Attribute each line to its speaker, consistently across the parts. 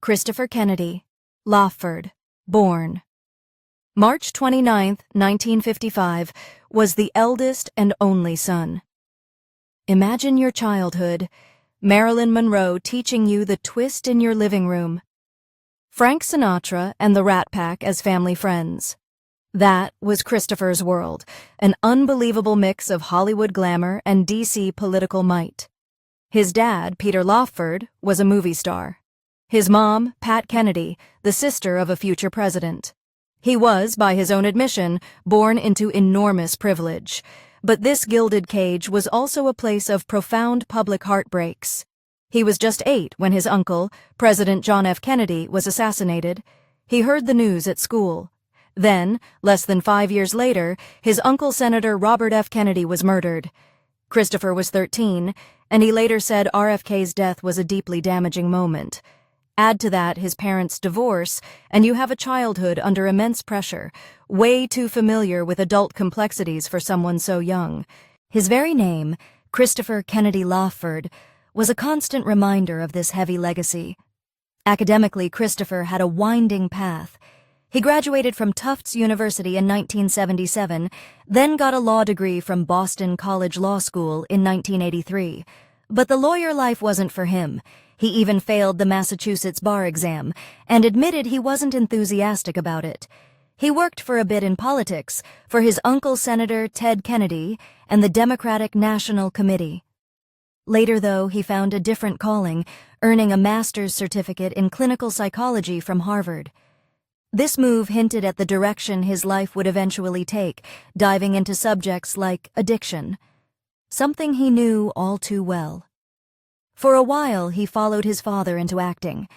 Speaker 1: Christopher Kennedy, Lawford, born. March 29, 1955, was the eldest and only son. Imagine your childhood, Marilyn Monroe teaching you the twist in your living room. Frank Sinatra and the Rat Pack as family friends. That was Christopher's world, an unbelievable mix of Hollywood glamour and DC political might. His dad, Peter Lawford, was a movie star. His mom, Pat Kennedy, the sister of a future president. He was, by his own admission, born into enormous privilege. But this gilded cage was also a place of profound public heartbreaks. He was just 8 when his uncle, President John F. Kennedy, was assassinated. He heard the news at school. Then, less than 5 years later, his uncle Senator Robert F. Kennedy was murdered. Christopher was 13, and he later said RFK's death was a deeply damaging moment. Add to that his parents' divorce, and you have a childhood under immense pressure, way too familiar with adult complexities for someone so young. His very name, Christopher Kennedy Lawford, was a constant reminder of this heavy legacy. Academically, Christopher had a winding path. He graduated from Tufts University in 1977, then got a law degree from Boston College Law School in 1983. But the lawyer life wasn't for him. He even failed the Massachusetts bar exam and admitted he wasn't enthusiastic about it. He worked for a bit in politics for his uncle Senator Ted Kennedy and the Democratic National Committee. Later, though, he found a different calling, earning a master's certificate in clinical psychology from Harvard. This move hinted at the direction his life would eventually take, diving into subjects like addiction, something he knew all too well. For a while, he followed his father into acting.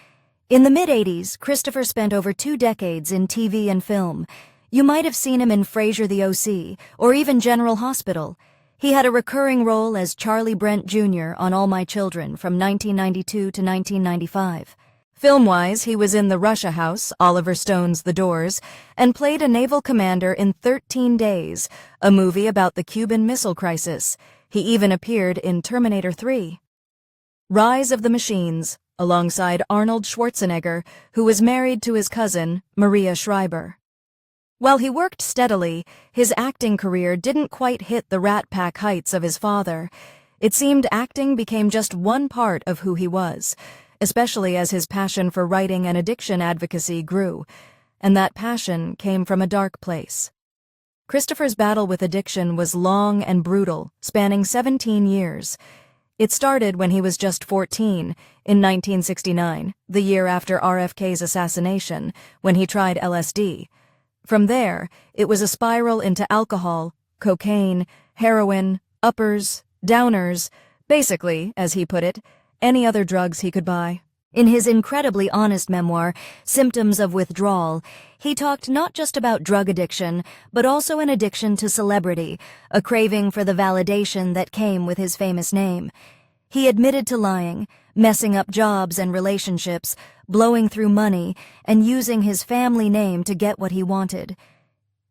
Speaker 1: In the mid-'80s, Christopher spent over 2 decades in TV and film. You might have seen him in Frasier the O.C., or even General Hospital. He had a recurring role as Charlie Brent Jr. on All My Children from 1992 to 1995. Film-wise, he was in The Russia House, Oliver Stone's The Doors, and played a naval commander in 13 Days, a movie about the Cuban Missile Crisis. He even appeared in Terminator 3. Rise of the Machines, alongside Arnold Schwarzenegger, who was married to his cousin, Maria Schreiber. While he worked steadily, his acting career didn't quite hit the Rat Pack heights of his father. It seemed acting became just one part of who he was, especially as his passion for writing and addiction advocacy grew, and that passion came from a dark place. Christopher's battle with addiction was long and brutal, spanning 17 years. It started when he was just 14, in 1969, the year after RFK's assassination, when he tried LSD. From there, it was a spiral into alcohol, cocaine, heroin, uppers, downers, basically, as he put it, any other drugs he could buy. In his incredibly honest memoir, Symptoms of Withdrawal, he talked not just about drug addiction, but also an addiction to celebrity, a craving for the validation that came with his famous name. He admitted to lying, messing up jobs and relationships, blowing through money, and using his family name to get what he wanted.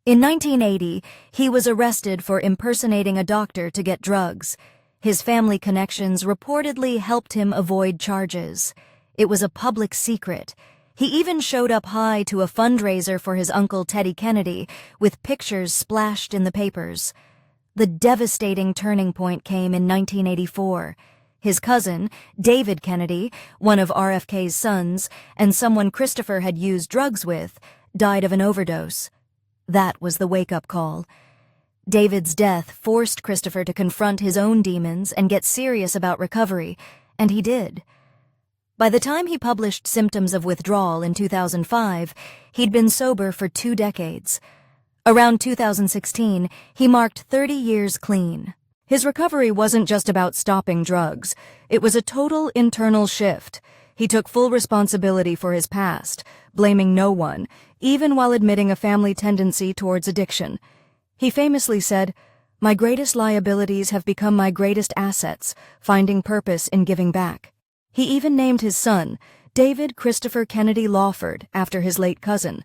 Speaker 1: In 1980, he was arrested for impersonating a doctor to get drugs. His family connections reportedly helped him avoid charges. It was a public secret. He even showed up high to a fundraiser for his uncle Teddy Kennedy, with pictures splashed in the papers. The devastating turning point came in 1984. His cousin, David Kennedy, one of RFK's sons, and someone Christopher had used drugs with, died of an overdose. That was the wake-up call. David's death forced Christopher to confront his own demons and get serious about recovery, and he did. By the time he published Symptoms of Withdrawal in 2005, he'd been sober for 2 decades. Around 2016, he marked 30 years clean. His recovery wasn't just about stopping drugs. It was a total internal shift. He took full responsibility for his past, blaming no one, even while admitting a family tendency towards addiction. He famously said, "My greatest liabilities have become my greatest assets, finding purpose in giving back." He even named his son, David Christopher Kennedy Lawford, after his late cousin,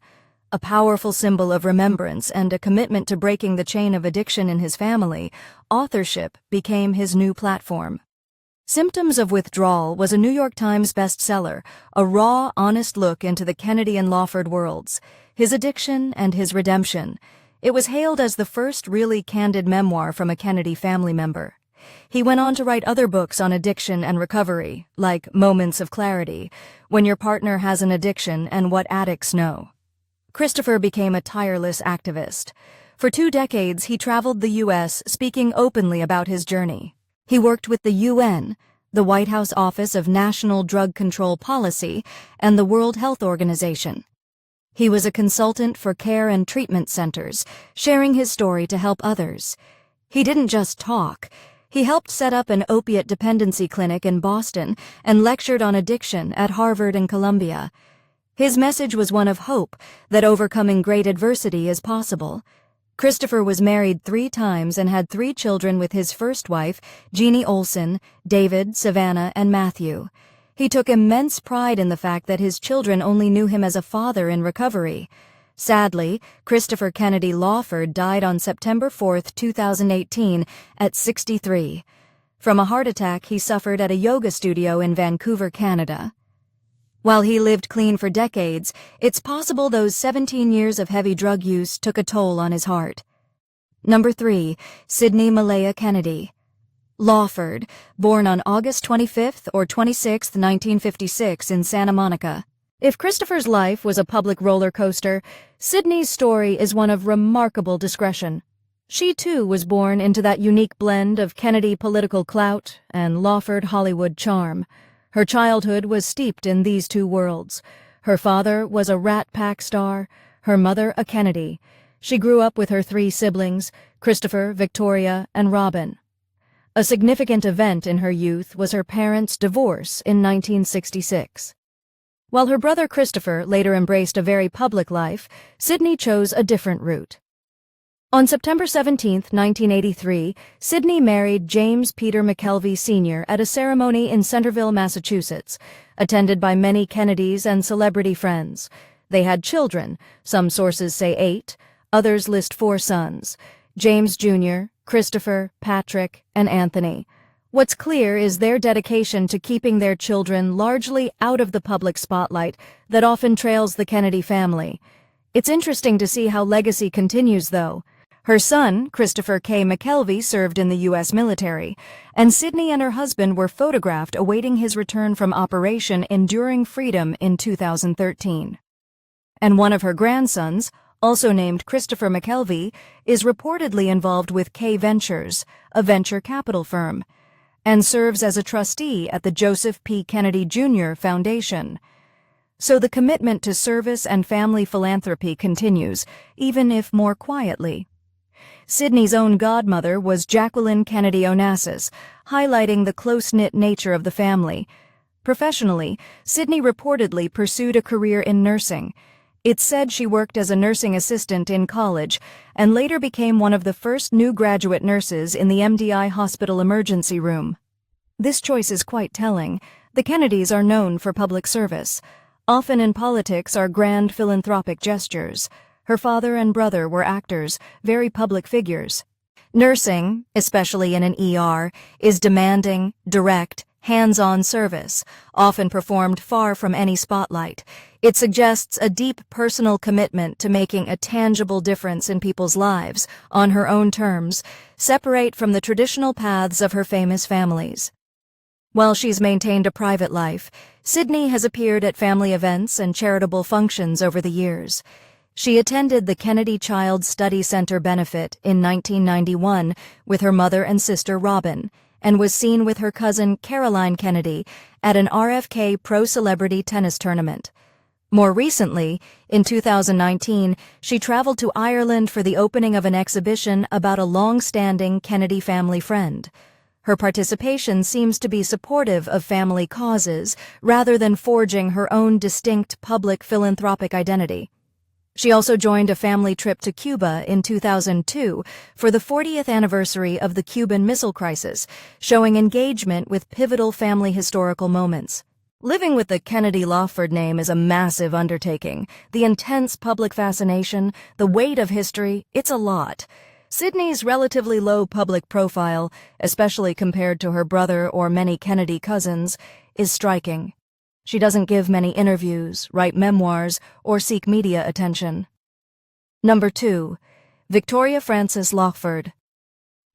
Speaker 1: a powerful symbol of remembrance and a commitment to breaking the chain of addiction in his family. Authorship became his new platform. Symptoms of Withdrawal was a New York Times bestseller, a raw, honest look into the Kennedy and Lawford worlds, his addiction and his redemption. It was hailed as the first really candid memoir from a Kennedy family member. He went on to write other books on addiction and recovery, like Moments of Clarity, When Your Partner Has an Addiction and What Addicts Know. Christopher became a tireless activist. For 2 decades, he traveled the U.S. speaking openly about his journey. He worked with the UN, the White House Office of National Drug Control Policy, and the World Health Organization. He was a consultant for care and treatment centers, sharing his story to help others. He didn't just talk. He helped set up an opiate dependency clinic in Boston and lectured on addiction at Harvard and Columbia. His message was one of hope, that overcoming great adversity is possible. Christopher was married 3 times and had 3 children with his first wife, Jeannie Olson, David, Savannah, and Matthew. He took immense pride in the fact that his children only knew him as a father in recovery. Sadly, Christopher Kennedy Lawford died on September 4, 2018, at 63. From a heart attack he suffered at a yoga studio in Vancouver, Canada. While he lived clean for decades, it's possible those 17 years of heavy drug use took a toll on his heart. Number 3. Sidney Malaya Kennedy. Lawford, born on August 25th or 26th, 1956 in Santa Monica. If Christopher's life was a public roller coaster, Sidney's story is one of remarkable discretion. She too was born into that unique blend of Kennedy political clout and Lawford Hollywood charm. Her childhood was steeped in these 2 worlds. Her father was a Rat Pack star, her mother a Kennedy. She grew up with her 3 siblings, Christopher, Victoria, and Robin. A significant event in her youth was her parents' divorce in 1966. While her brother Christopher later embraced a very public life, Sidney chose a different route. On September 17, 1983, Sidney married James Peter McKelvey Sr. at a ceremony in Centerville, Massachusetts, attended by many Kennedys and celebrity friends. They had children, some sources say 8, others list 4 sons, James Jr., Christopher, Patrick, and Anthony. What's clear is their dedication to keeping their children largely out of the public spotlight that often trails the Kennedy family. It's interesting to see how legacy continues, though. Her son, Christopher K. McKelvey, served in the U.S. military, and Sidney and her husband were photographed awaiting his return from Operation Enduring Freedom in 2013. And one of her grandsons, also named Christopher McKelvey, is reportedly involved with K Ventures, a venture capital firm, and serves as a trustee at the Joseph P. Kennedy Jr. Foundation. So the commitment to service and family philanthropy continues, even if more quietly. Sidney's own godmother was Jacqueline Kennedy Onassis, highlighting the close-knit nature of the family. Professionally, Sidney reportedly pursued a career in nursing. It's said she worked as a nursing assistant in college and later became one of the first new graduate nurses in the MDI hospital emergency room. This choice is quite telling. The Kennedys are known for public service. Often in politics are grand philanthropic gestures. Her father and brother were actors, very public figures. Nursing, especially in an ER, is demanding, direct, hands-on service, often performed far from any spotlight. It suggests a deep personal commitment to making a tangible difference in people's lives, on her own terms, separate from the traditional paths of her famous families. While she's maintained a private life, Sidney has appeared at family events and charitable functions over the years. She attended the Kennedy Child Study Center benefit in 1991 with her mother and sister Robin, and was seen with her cousin Caroline Kennedy at an RFK pro-celebrity tennis tournament. More recently, in 2019, she traveled to Ireland for the opening of an exhibition about a long-standing Kennedy family friend. Her participation seems to be supportive of family causes rather than forging her own distinct public philanthropic identity. She also joined a family trip to Cuba in 2002 for the 40th anniversary of the Cuban Missile Crisis, showing engagement with pivotal family historical moments. Living with the Kennedy Lawford name is a massive undertaking. The intense public fascination, the weight of history, it's a lot. Sidney's relatively low public profile, especially compared to her brother or many Kennedy cousins, is striking. She doesn't give many interviews, write memoirs, or seek media attention. Number 2. Victoria Frances Lockford.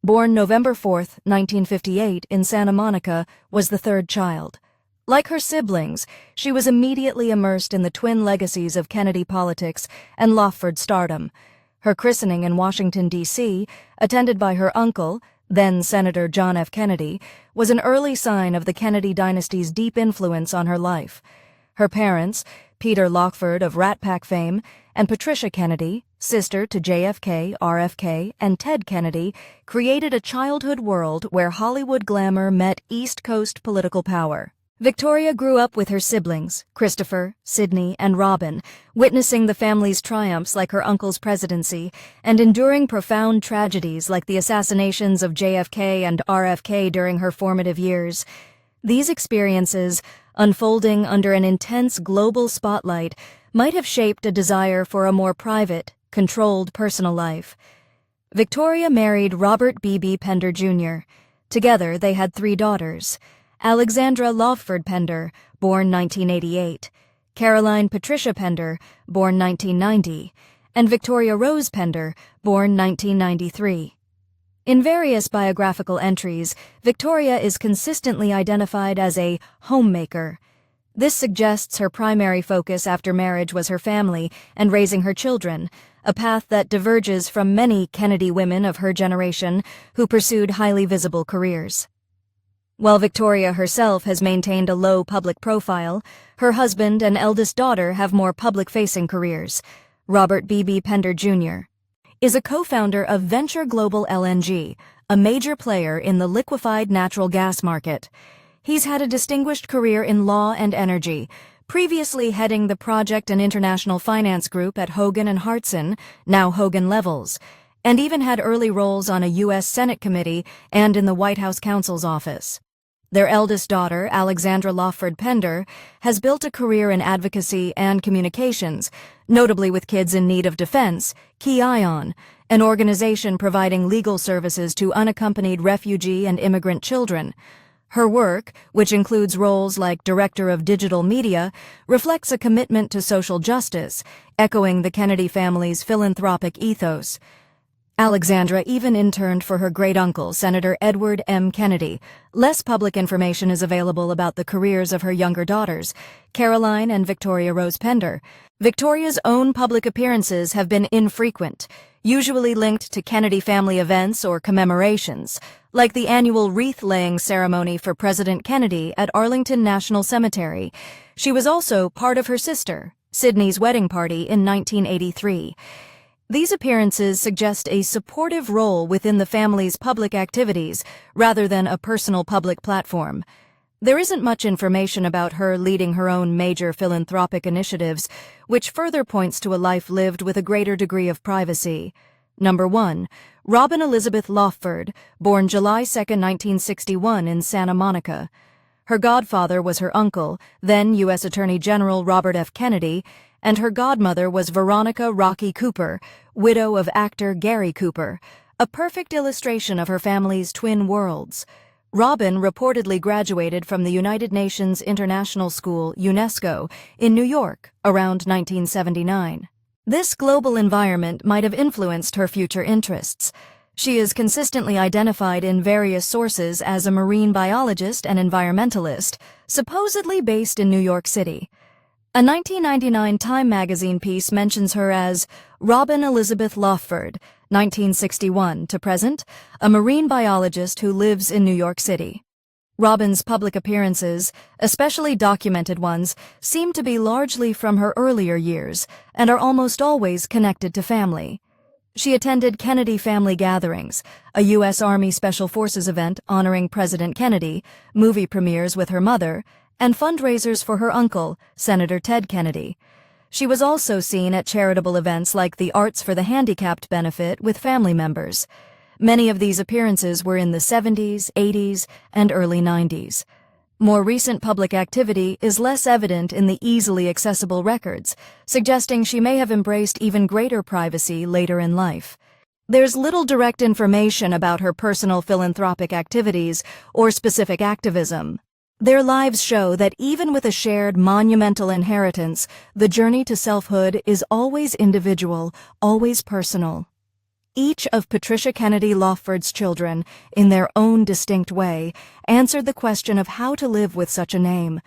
Speaker 1: Born November 4, 1958, in Santa Monica, was the third child. Like her siblings, she was immediately immersed in the twin legacies of Kennedy politics and Lockford stardom. Her christening in Washington, D.C., attended by her uncle, then Senator John F. Kennedy, was an early sign of the Kennedy dynasty's deep influence on her life. Her parents, Peter Lockford of Rat Pack fame, and Patricia Kennedy, sister to JFK, RFK, and Ted Kennedy, created a childhood world where Hollywood glamour met East Coast political power. Victoria grew up with her siblings, Christopher, Sidney, and Robin, witnessing the family's triumphs like her uncle's presidency, and enduring profound tragedies like the assassinations of JFK and RFK during her formative years. These experiences, unfolding under an intense global spotlight, might have shaped a desire for a more private, controlled personal life. Victoria married Robert B.B. Pender, Jr. Together, they had 3 daughters: Alexandra Lockford Pender, born 1988, Caroline Patricia Pender, born 1990, and Victoria Rose Pender, born 1993. In various biographical entries, Victoria is consistently identified as a homemaker. This suggests her primary focus after marriage was her family and raising her children, a path that diverges from many Kennedy women of her generation who pursued highly visible careers. While Victoria herself has maintained a low public profile, her husband and eldest daughter have more public-facing careers. Robert B.B. Pender, Jr. is a co-founder of Venture Global LNG, a major player in the liquefied natural gas market. He's had a distinguished career in law and energy, previously heading the project and international finance group at Hogan and Hartson, now Hogan Levels, and even had early roles on a U.S. Senate committee and in the White House counsel's office. Their eldest daughter, Alexandra Lockford Pender, has built a career in advocacy and communications, notably with Kids in Need of Defense, Key Ion, an organization providing legal services to unaccompanied refugee and immigrant children. Her work, which includes roles like Director of Digital Media, reflects a commitment to social justice, echoing the Kennedy family's philanthropic ethos. Alexandra even interned for her great-uncle, Senator Edward M. Kennedy. Less public information is available about the careers of her younger daughters, Caroline and Victoria Rose Pender. Victoria's own public appearances have been infrequent, usually linked to Kennedy family events or commemorations, like the annual wreath-laying ceremony for President Kennedy at Arlington National Cemetery. She was also part of her sister, Sidney's wedding party in 1983. These appearances suggest a supportive role within the family's public activities rather than a personal public platform. There isn't much information about her leading her own major philanthropic initiatives, which further points to a life lived with a greater degree of privacy. Number 1. Robin Elizabeth Lockford, born July 2, 1961 in Santa Monica. Her godfather was her uncle, then U.S. Attorney General Robert F. Kennedy, and her godmother was Veronica Rocky Cooper, widow of actor Gary Cooper, a perfect illustration of her family's twin worlds. Robin reportedly graduated from the United Nations International School, UNESCO, in New York around 1979. This global environment might have influenced her future interests. She is consistently identified in various sources as a marine biologist and environmentalist, supposedly based in New York City. A 1999 Time magazine piece mentions her as Robin Elizabeth Lockford, 1961 to present, a marine biologist who lives in New York City. Robin's public appearances, especially documented ones, seem to be largely from her earlier years and are almost always connected to family. She attended Kennedy Family Gatherings, a U.S. Army Special Forces event honoring President Kennedy, movie premieres with her mother, and fundraisers for her uncle, Senator Ted Kennedy. She was also seen at charitable events like the Arts for the Handicapped benefit with family members. Many of these appearances were in the 70s, 80s, and early 90s. More recent public activity is less evident in the easily accessible records, suggesting she may have embraced even greater privacy later in life. There's little direct information about her personal philanthropic activities or specific activism. Their lives show that even with a shared monumental inheritance, the journey to selfhood is always individual, always personal. Each of Patricia Kennedy Lawford's children, in their own distinct way, answered the question of how to live with such a name,